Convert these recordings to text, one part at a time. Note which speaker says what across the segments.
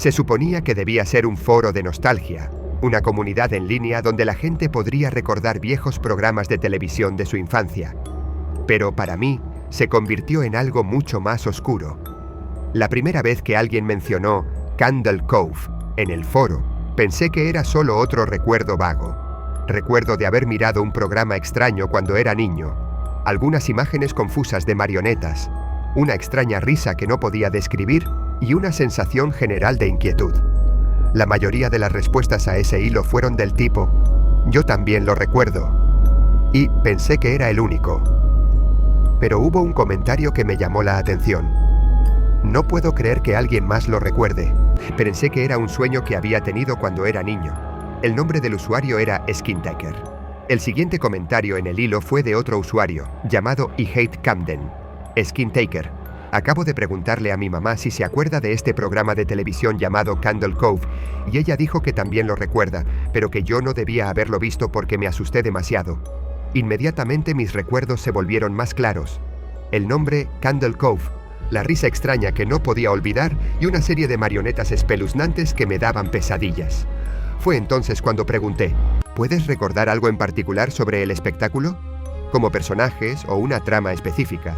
Speaker 1: Se suponía que debía ser un foro de nostalgia, una comunidad en línea donde la gente podría recordar viejos programas de televisión de su infancia. Pero para mí, se convirtió en algo mucho más oscuro. La primera vez que alguien mencionó Candle Cove en el foro, pensé que era solo otro recuerdo vago. Recuerdo de haber mirado un programa extraño cuando era niño, algunas imágenes confusas de marionetas, una extraña risa que no podía describir y una sensación general de inquietud. La mayoría de las respuestas a ese hilo fueron del tipo, yo también lo recuerdo, y pensé que era el único. Pero hubo un comentario que me llamó la atención. No puedo creer que alguien más lo recuerde. Pensé que era un sueño que había tenido cuando era niño. El nombre del usuario era Skintaker. El siguiente comentario en el hilo fue de otro usuario, llamado I Hate Camden. Skintaker. Acabo de preguntarle a mi mamá si se acuerda de este programa de televisión llamado Candle Cove, y ella dijo que también lo recuerda, pero que yo no debía haberlo visto porque me asusté demasiado. Inmediatamente mis recuerdos se volvieron más claros. El nombre Candle Cove, la risa extraña que no podía olvidar y una serie de marionetas espeluznantes que me daban pesadillas. Fue entonces cuando pregunté, ¿puedes recordar algo en particular sobre el espectáculo? Como personajes o una trama específica.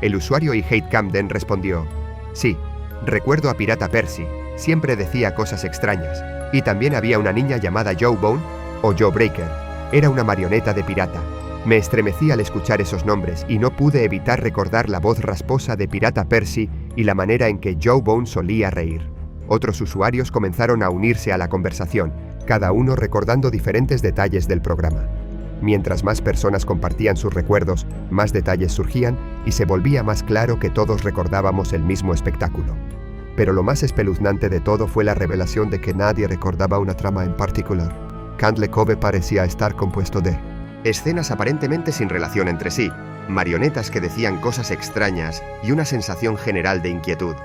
Speaker 1: El usuario I Hate Camden respondió, sí, recuerdo a Pirata Percy, siempre decía cosas extrañas, y también había una niña llamada Jawbone o Jawbreaker, era una marioneta de pirata. Me estremecí al escuchar esos nombres y no pude evitar recordar la voz rasposa de Pirata Percy y la manera en que Jawbone solía reír. Otros usuarios comenzaron a unirse a la conversación, cada uno recordando diferentes detalles del programa. Mientras más personas compartían sus recuerdos, más detalles surgían y se volvía más claro que todos recordábamos el mismo espectáculo. Pero lo más espeluznante de todo fue la revelación de que nadie recordaba una trama en particular. Candle Cove parecía estar compuesto de escenas aparentemente sin relación entre sí, marionetas que decían cosas extrañas y una sensación general de inquietud.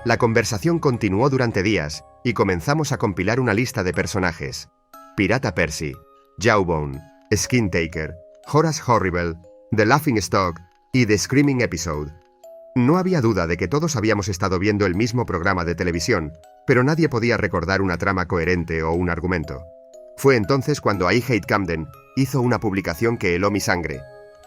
Speaker 1: La conversación continuó durante días y comenzamos a compilar una lista de personajes. Pirata Percy, Jawbone, Skintaker, Horace Horrible, The Laughingstock y The Screaming Episode. No había duda de que todos habíamos estado viendo el mismo programa de televisión, pero nadie podía recordar una trama coherente o un argumento. Fue entonces cuando I Hate Camden hizo una publicación que heló mi sangre.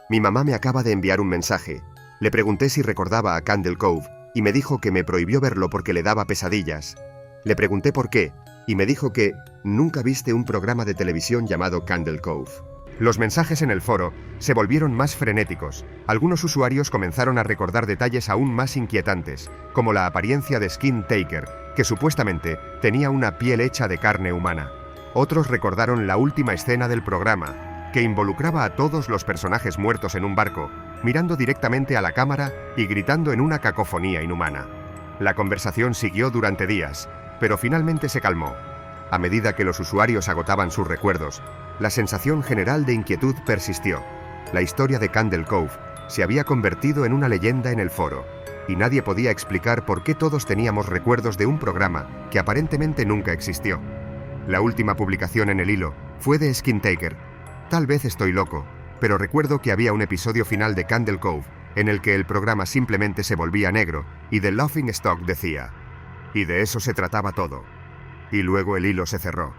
Speaker 1: Mi mamá me acaba de enviar un mensaje. Le pregunté si recordaba a Candle Cove y me dijo que me prohibió verlo porque le daba pesadillas. Le pregunté por qué y me dijo que nunca viste un programa de televisión llamado Candle Cove. Los mensajes en el foro se volvieron más frenéticos. Algunos usuarios comenzaron a recordar detalles aún más inquietantes, como la apariencia de Skintaker, que supuestamente tenía una piel hecha de carne humana. Otros recordaron la última escena del programa, que involucraba a todos los personajes muertos en un barco, mirando directamente a la cámara y gritando en una cacofonía inhumana. La conversación siguió durante días, pero finalmente se calmó. A medida que los usuarios agotaban sus recuerdos, la sensación general de inquietud persistió. La historia de Candle Cove se había convertido en una leyenda en el foro, y nadie podía explicar por qué todos teníamos recuerdos de un programa que aparentemente nunca existió. La última publicación en el hilo fue de Skintaker. Tal vez estoy loco, pero recuerdo que había un episodio final de Candle Cove en el que el programa simplemente se volvía negro y The Laughingstock decía, y de eso se trataba todo. Y luego el hilo se cerró.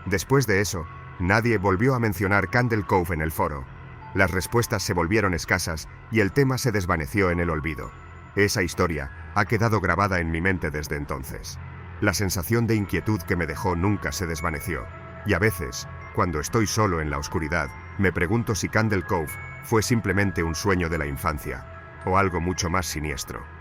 Speaker 1: Después de eso, nadie volvió a mencionar Candle Cove en el foro. Las respuestas se volvieron escasas y el tema se desvaneció en el olvido. Esa historia ha quedado grabada en mi mente desde entonces. La sensación de inquietud que me dejó nunca se desvaneció. Y a veces, cuando estoy solo en la oscuridad, me pregunto si Candle Cove fue simplemente un sueño de la infancia o algo mucho más siniestro.